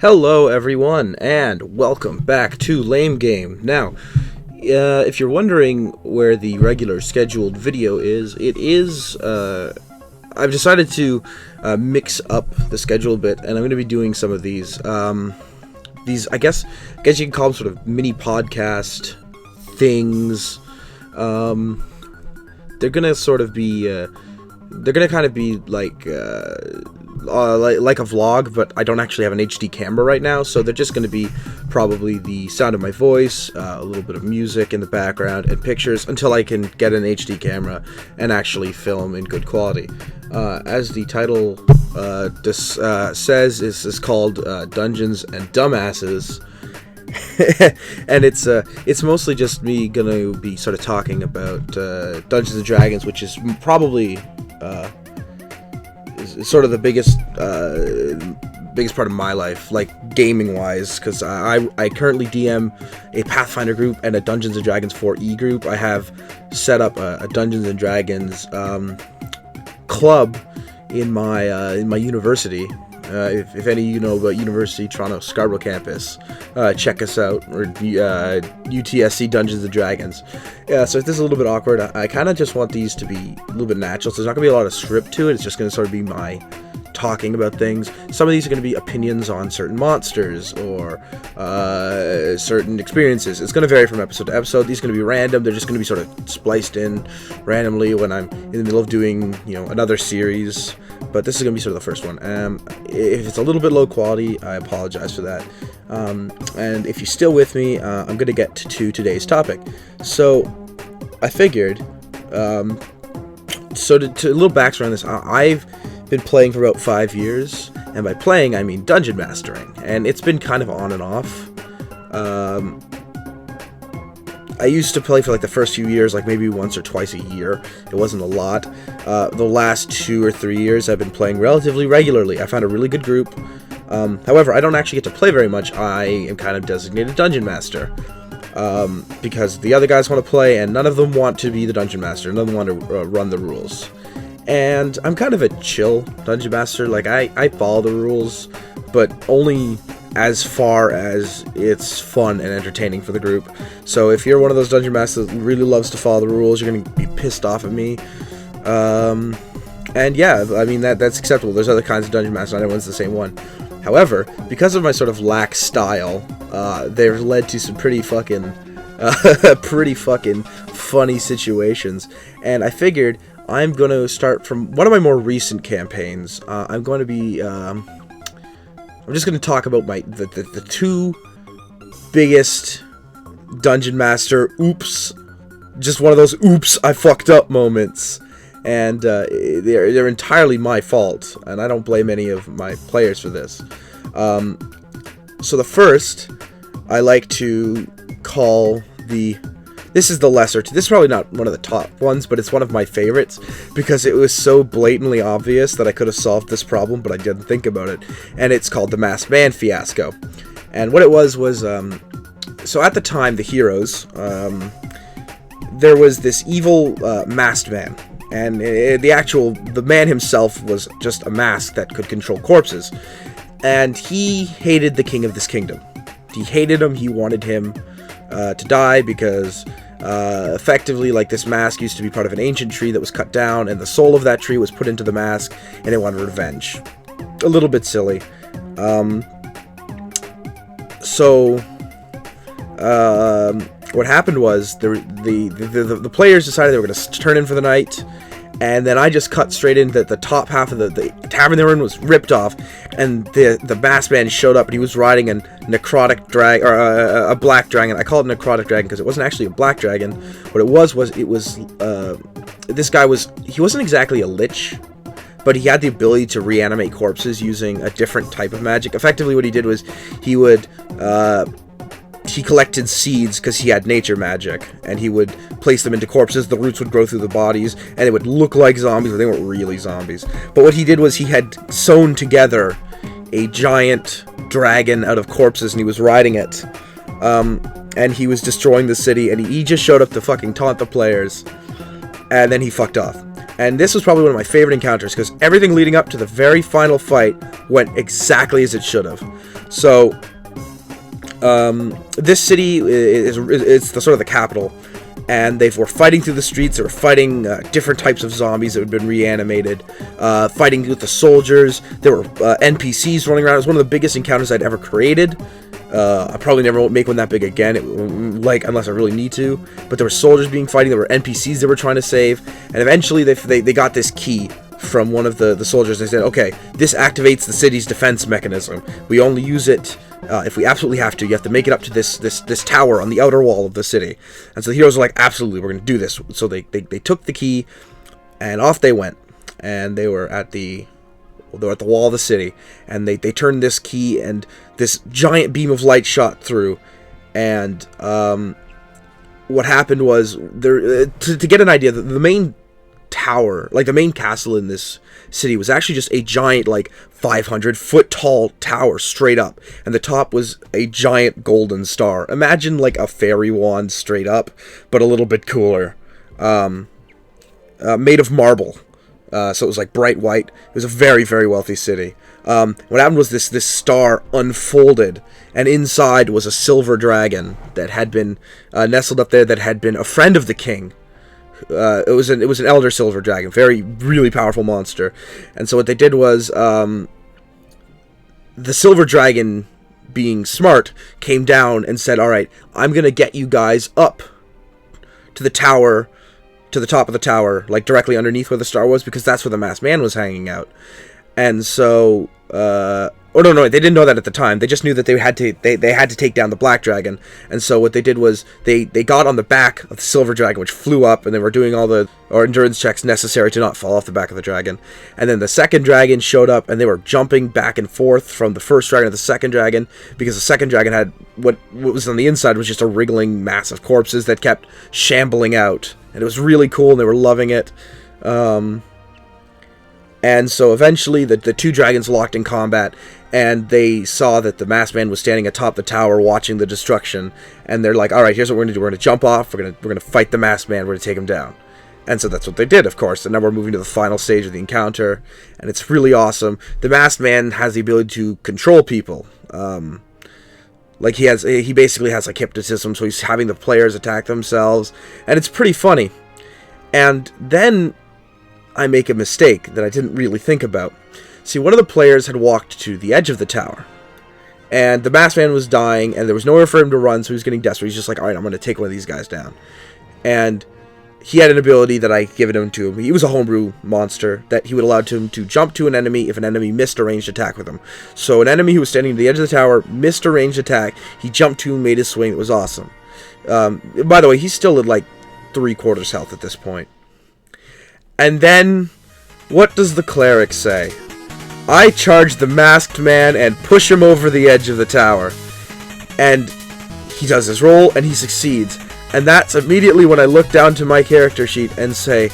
Hello everyone, and welcome back to Lame Game. Now, if you're wondering where the regular scheduled video is, I've decided to mix up the schedule a bit, and I'm going to be doing some of these, I guess you can call them sort of mini podcast things. They're going to sort of be, they're going to kind of be like a vlog, but I don't actually have an HD camera right now, so they're just going to be probably the sound of my voice, a little bit of music in the background, and pictures until I can get an HD camera and actually film in good quality. As the title says, this is called Dungeons and Dumbasses. And it's mostly just me gonna be sort of talking about Dungeons and Dragons, which is probably is sort of the biggest part of my life, like gaming wise, because I currently DM a Pathfinder group and a Dungeons and Dragons 4E group. I have set up a Dungeons and Dragons club in my university. If any of you know about University Toronto Scarborough campus, check us out, or UTSC Dungeons & Dragons. So if this is a little bit awkward, I kind of just want these to be a little bit natural, so there's not going to be a lot of script to it. It's just going to sort of be my talking about things. Some of these are going to be opinions on certain monsters or certain experiences. It's going to vary from episode to episode. These are going to be random. They're just going to be sort of spliced in randomly when I'm in the middle of doing, another series. But this is going to be sort of the first one. If it's a little bit low quality, I apologize for that. And if you're still with me, I'm going to get to today's topic. So I figured, to a little backstory on this, I've been playing for about 5 years, and by playing I mean dungeon mastering, and it's been kind of on and off. I used to play for like the first few years, like maybe once or twice a year. It wasn't a lot. The last 2 or 3 years I've been playing relatively regularly. I found a really good group. However, I don't actually get to play very much. I am kind of designated dungeon master, because the other guys want to play and none of them want to be the dungeon master. None of them want to run the rules. And I'm kind of a chill dungeon master. Like, I follow the rules, but only as far as it's fun and entertaining for the group. So if you're one of those dungeon masters that really loves to follow the rules, you're going to be pissed off at me. And yeah, I mean, that's acceptable. There's other kinds of dungeon masters, not everyone's the same one. However, because of my sort of lax style, they've led to some pretty fucking funny situations. And I figured I'm going to start from one of my more recent campaigns. I'm going to be, I'm just going to talk about the two biggest dungeon master just one of those oops, I fucked up moments. And they're entirely my fault, and I don't blame any of my players for this. So the first, I like to call this is the lesser. This is probably not one of the top ones, but it's one of my favorites because it was so blatantly obvious that I could have solved this problem, but I didn't think about it. And it's called the Mass Van Fiasco. And what it was so at the time, the heroes, there was this evil masked man. And the man himself was just a mask that could control corpses. And he hated the king of this kingdom. He hated him. He wanted him to die because effectively, like, this mask used to be part of an ancient tree that was cut down, and the soul of that tree was put into the mask, and it wanted revenge. A little bit silly. What happened was the players decided they were going to turn in for the night, and then I just cut straight in that the top half of the tavern they were in was ripped off, and the masked man showed up, and he was riding a necrotic dragon, or a black dragon. I call it necrotic dragon because it wasn't actually a black dragon. What it was this guy he wasn't exactly a lich, but he had the ability to reanimate corpses using a different type of magic. Effectively, what he did was he collected seeds because he had nature magic, and he would place them into corpses. The roots would grow through the bodies, and they would look like zombies, but they weren't really zombies. But what he did was he had sewn together a giant dragon out of corpses, and he was riding it. And he was destroying the city, and he just showed up to fucking taunt the players, and then he fucked off. And this was probably one of my favorite encounters, because everything leading up to the very final fight went exactly as it should have. So, this city is the sort of the capital, and they were fighting through the streets. They were fighting different types of zombies that had been reanimated, fighting with the soldiers. There were NPCs running around. It was one of the biggest encounters I'd ever created. I probably never won't make one that big again, unless I really need to. But there were soldiers being fighting. There were NPCs they were trying to save, and eventually they got this key from one of the soldiers. They said, okay, this activates the city's defense mechanism. We only use it if we absolutely have to. You have to make it up to this tower on the outer wall of the city. And so the heroes were like, absolutely, we're going to do this. So they took the key, and off they went. And they were at the wall of the city, and they turned this key, and this giant beam of light shot through. And what happened was, to get an idea, the main tower, like the main castle in this city, was actually just a giant, like 500-foot tall tower straight up, and the top was a giant golden star. Imagine like a fairy wand straight up, but a little bit cooler, made of marble. So it was like bright white. It was a very, very wealthy city. What happened was this star unfolded, and inside was a silver dragon that had been nestled up there, that had been a friend of the king. It was an elder silver dragon, really powerful monster. And so what they did was, the silver dragon, being smart, came down and said, all right, I'm going to get you guys up to the tower, to the top of the tower, like directly underneath where the star was, because that's where the masked man was hanging out. And so, no, they didn't know that at the time. They just knew that they had to take down the black dragon. And so what they did was they got on the back of the silver dragon, which flew up, and they were doing all the endurance checks necessary to not fall off the back of the dragon. And then the second dragon showed up, and they were jumping back and forth from the first dragon to the second dragon, because the second dragon had what was on the inside was just a wriggling mass of corpses that kept shambling out. And it was really cool, and they were loving it. And so eventually the two dragons locked in combat, and they saw that the masked man was standing atop the tower watching the destruction. And they're like, all right, here's what we're going to do. We're going to jump off. We're going to fight the masked man. We're going to take him down. And so that's what they did, of course. And now we're moving to the final stage of the encounter, and it's really awesome. The masked man has the ability to control people. Like he basically has like hypnotism, so he's having the players attack themselves, and it's pretty funny. And then I make a mistake that I didn't really think about. See, one of the players had walked to the edge of the tower, and the masked man was dying, and there was nowhere for him to run, so he was getting desperate. He's just like, all right, I'm going to take one of these guys down. And he had an ability that I given him to him. He was a homebrew monster that he would allow him to jump to an enemy if an enemy missed a ranged attack with him. So an enemy who was standing at the edge of the tower missed a ranged attack. He jumped to him, made his swing. It was awesome. By the way, he's still at like 3/4 health at this point. And then, what does the cleric say? I charge the masked man and push him over the edge of the tower. And he does his roll, and he succeeds. And that's immediately when I look down to my character sheet and say,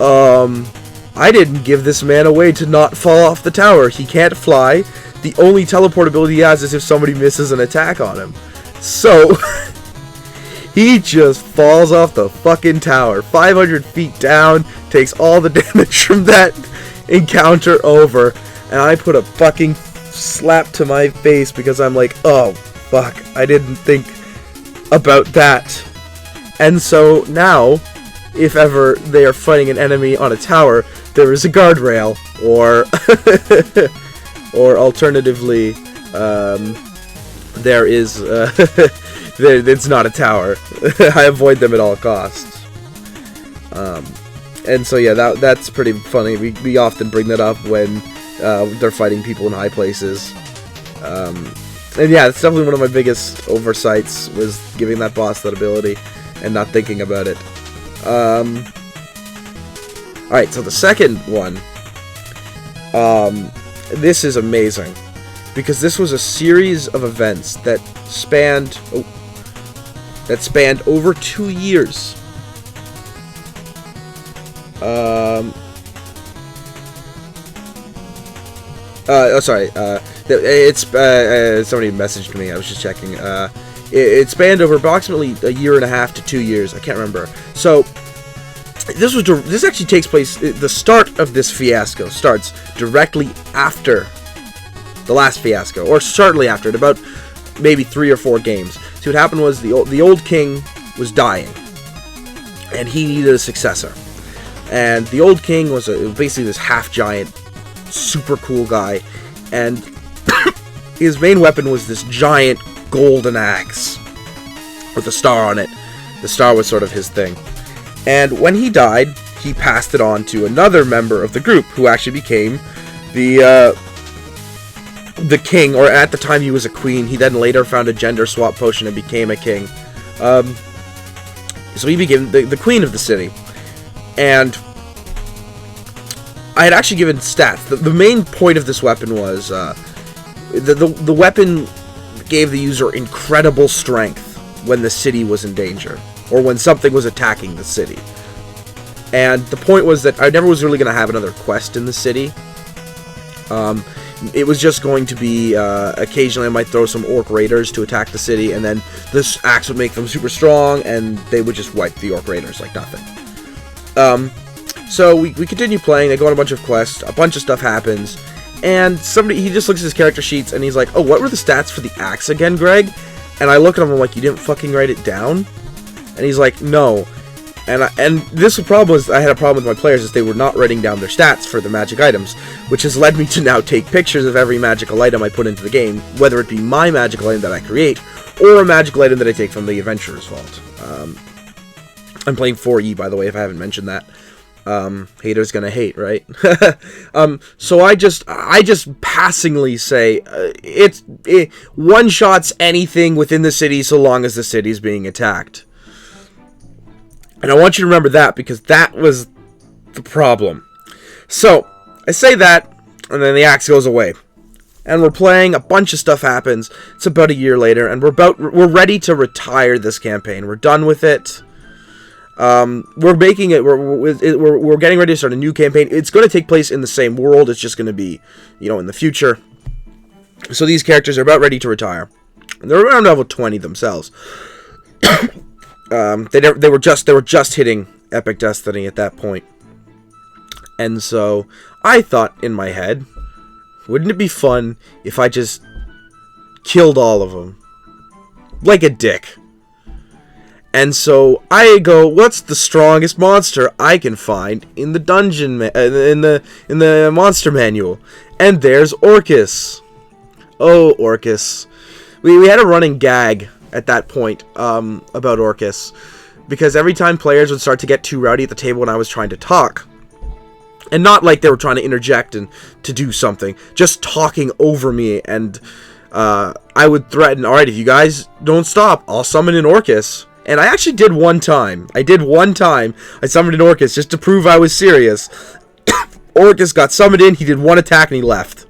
I didn't give this man a way to not fall off the tower. He can't fly. The only teleport ability he has is if somebody misses an attack on him. So, he just falls off the fucking tower, 500 feet down, takes all the damage from that encounter over, and I put a fucking slap to my face because I'm like, oh, fuck, I didn't think about that. And so now, if ever they are fighting an enemy on a tower, there is a guardrail, or alternatively, there is it's not a tower. I avoid them at all costs. And so yeah, that's pretty funny. We often bring that up when they're fighting people in high places. And yeah, it's definitely one of my biggest oversights, was giving that boss that ability and not thinking about it. Alright, so the second one, this is amazing, because this was a series of events that spanned over 2 years. Somebody messaged me. I was just checking. It spanned over approximately a year and a half to 2 years. I can't remember. So This actually takes place. The start of this fiasco starts directly after the last fiasco, or shortly after it, about maybe 3 or 4 games. So what happened was the old king was dying, and he needed a successor. And the old king was basically this half-giant, super cool guy, and his main weapon was this giant golden axe with a star on it. The star was sort of his thing. And when he died, he passed it on to another member of the group, who actually became the king, or at the time he was a queen. He then later found a gender swap potion and became a king. So he became the queen of the city. And I had actually given stats. The main point of this weapon was the weapon gave the user incredible strength when the city was in danger, or when something was attacking the city. And the point was that I never was really going to have another quest in the city. It was just going to be, occasionally I might throw some orc raiders to attack the city, and then this axe would make them super strong, and they would just wipe the orc raiders like nothing. So we continue playing, they go on a bunch of quests, a bunch of stuff happens, and he just looks at his character sheets, and he's like, oh, what were the stats for the axe again, Greg? And I look at him, I'm like, you didn't fucking write it down? And he's like, no. And this problem was, I had a problem with my players, is they were not writing down their stats for the magic items, which has led me to now take pictures of every magical item I put into the game, whether it be my magical item that I create, or a magical item that I take from the Adventurer's Vault. I'm playing 4E, by the way, if I haven't mentioned that. Haters gonna hate, right? So I just passingly say, it one-shots anything within the city so long as the city's being attacked. And I want you to remember that, because that was the problem. So, I say that, and then the axe goes away. And we're playing, a bunch of stuff happens. It's about a year later, and we're ready to retire this campaign. We're done with it. We're making it, we're getting ready to start a new campaign. It's going to take place in the same world, it's just going to be, in the future. So these characters are about ready to retire. And they're around level 20 themselves. They were just hitting Epic Destiny at that point. And so I thought in my head, wouldn't it be fun if I just killed all of them like a dick? And so I go, what's the strongest monster I can find in the dungeon in the monster manual? And there's Orcas. Oh, Orcas. We had a running gag at that point about Orcas, because every time players would start to get too rowdy at the table when I was trying to talk, and not like they were trying to interject and to do something, just talking over me, and I would threaten, alright, if you guys don't stop, I'll summon an Orcas. And I actually did one time. I summoned an Orcas just to prove I was serious. Orcas got summoned in, he did one attack and he left.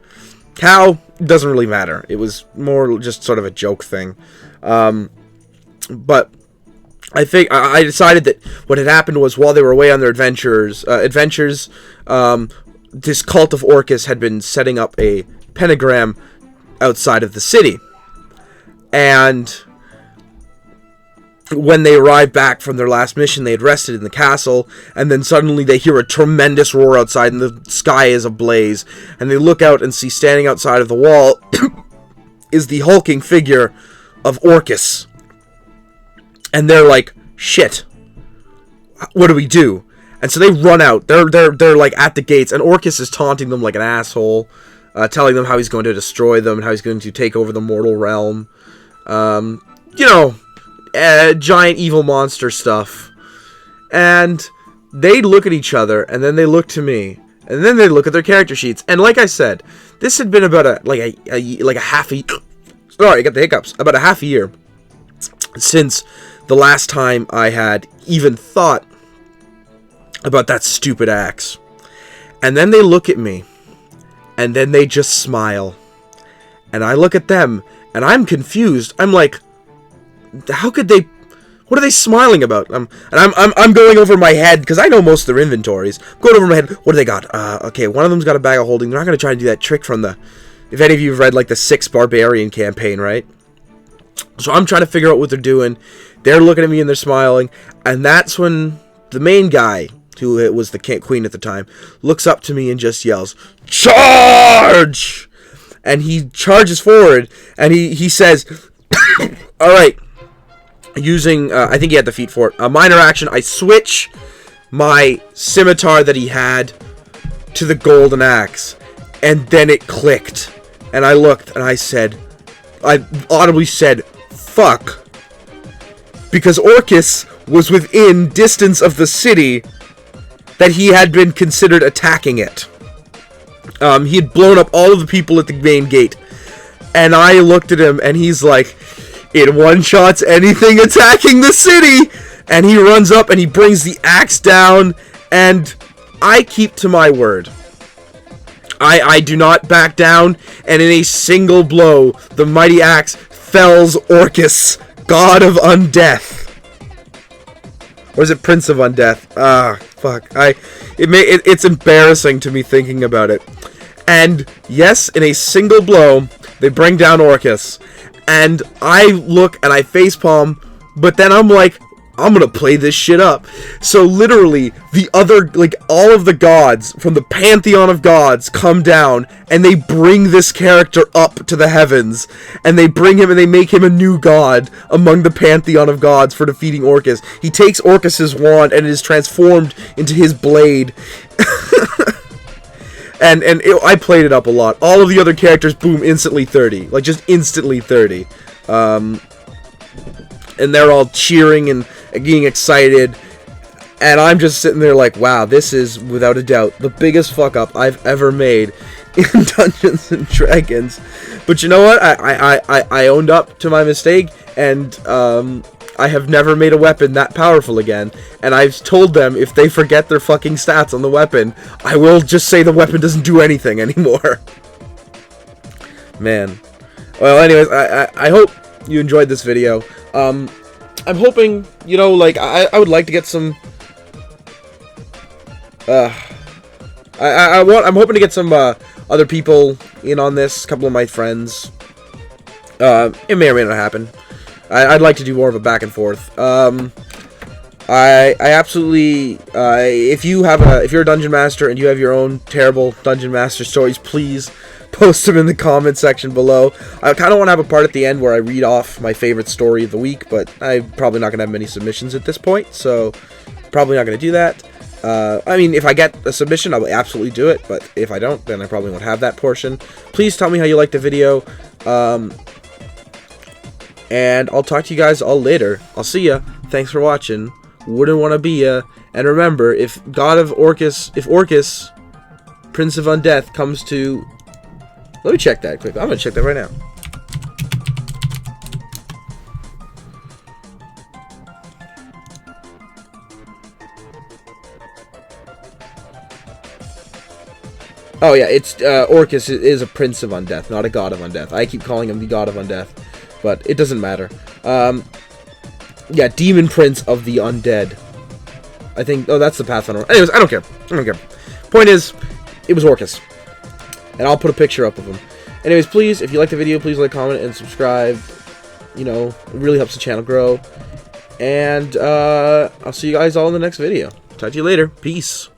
How? Doesn't really matter. It was more just sort of a joke thing. But I think I decided that what had happened was, while they were away on their adventures, this cult of Orcas had been setting up a pentagram outside of the city. And when they arrived back from their last mission, they had rested in the castle, and then suddenly they hear a tremendous roar outside, and the sky is ablaze, and they look out and see, standing outside of the wall is the hulking figure of Orcas. And they're like, shit, what do we do? And so they run out. They're like at the gates, and Orcas is taunting them like an asshole, telling them how he's going to destroy them and how he's going to take over the mortal realm. Giant evil monster stuff. And they look at each other, and then they look to me, and then they look at their character sheets. And like I said, this had been about a half a sorry, I got the hiccups. About a half a year since the last time I had even thought about that stupid axe. And then they look at me, and then they just smile. And I look at them, and I'm confused. I'm like, how could they? What are they smiling about? I'm going over my head, because I know most of their inventories. I'm going over my head. What do they got? Okay, one of them's got a bag of holding. They're not going to try and do that trick from the... If any of you have read, like, the 6 Barbarian campaign, right? So I'm trying to figure out what they're doing. They're looking at me and they're smiling. And that's when the main guy, who was the queen at the time, looks up to me and just yells, "Charge!" And he charges forward, and he says, all right, using, I think he had the feat for it, a minor action, I switch my scimitar that he had to the golden axe, and then it clicked, and I looked, and I audibly said, fuck, because Orcas was within distance of the city that he had been considered attacking it. He had blown up all of the people at the main gate, and I looked at him, and he's like, it one-shots anything attacking the city, and he runs up, and he brings the axe down, and I keep to my word. I do not back down, and in a single blow, the mighty axe fells Orcas, god of undeath. Or is it Prince of Undeath? Ah, fuck. It's embarrassing to me thinking about it. And yes, in a single blow, they bring down Orcas. And I look and I facepalm, but then I'm like, I'm gonna play this shit up. So literally, the other, like, all of the gods from the pantheon of gods come down, and they bring this character up to the heavens, and they bring him and they make him a new god among the pantheon of gods for defeating Orcas. He takes Orcas' wand and it is transformed into his blade. I played it up a lot. All of the other characters, boom, instantly 30. Like, just instantly 30. And they're all cheering and getting excited, and I'm just sitting there like, wow, this is without a doubt the biggest fuck up I've ever made in Dungeons and Dragons. But you know what? I owned up to my mistake, and I have never made a weapon that powerful again. And I've told them if they forget their fucking stats on the weapon, I will just say the weapon doesn't do anything anymore. Man. Well, anyways, I hope you enjoyed this video. I'm hoping, you know, like, I would like to get some, I'm hoping to get some, other people in on this, a couple of my friends. It may or may not happen. I'd like to do more of a back and forth. I absolutely, if you're a dungeon master and you have your own terrible dungeon master stories, please post them in the comment section below. I kind of want to have a part at the end where I read off my favorite story of the week, but I'm probably not going to have many submissions at this point, so probably not going to do that. I mean, if I get a submission, I will absolutely do it, but if I don't, then I probably won't have that portion. Please tell me how you liked the video, and I'll talk to you guys all later. I'll see ya. Thanks for watching. Wouldn't want to be ya. And remember, if Orcas, Prince of Undeath, comes to... Let me check that quick. I'm going to check that right now. Oh yeah, it's Orcas is a Prince of Undeath, not a God of Undeath. I keep calling him the God of Undeath, but it doesn't matter. Yeah, Demon Prince of the Undead. I think... Oh, that's the Pathfinder. Anyways, I don't care. Point is, it was Orcas. And I'll put a picture up of him. Anyways, please, if you like the video, please like, comment, and subscribe. You know, it really helps the channel grow. And, I'll see you guys all in the next video. Talk to you later. Peace.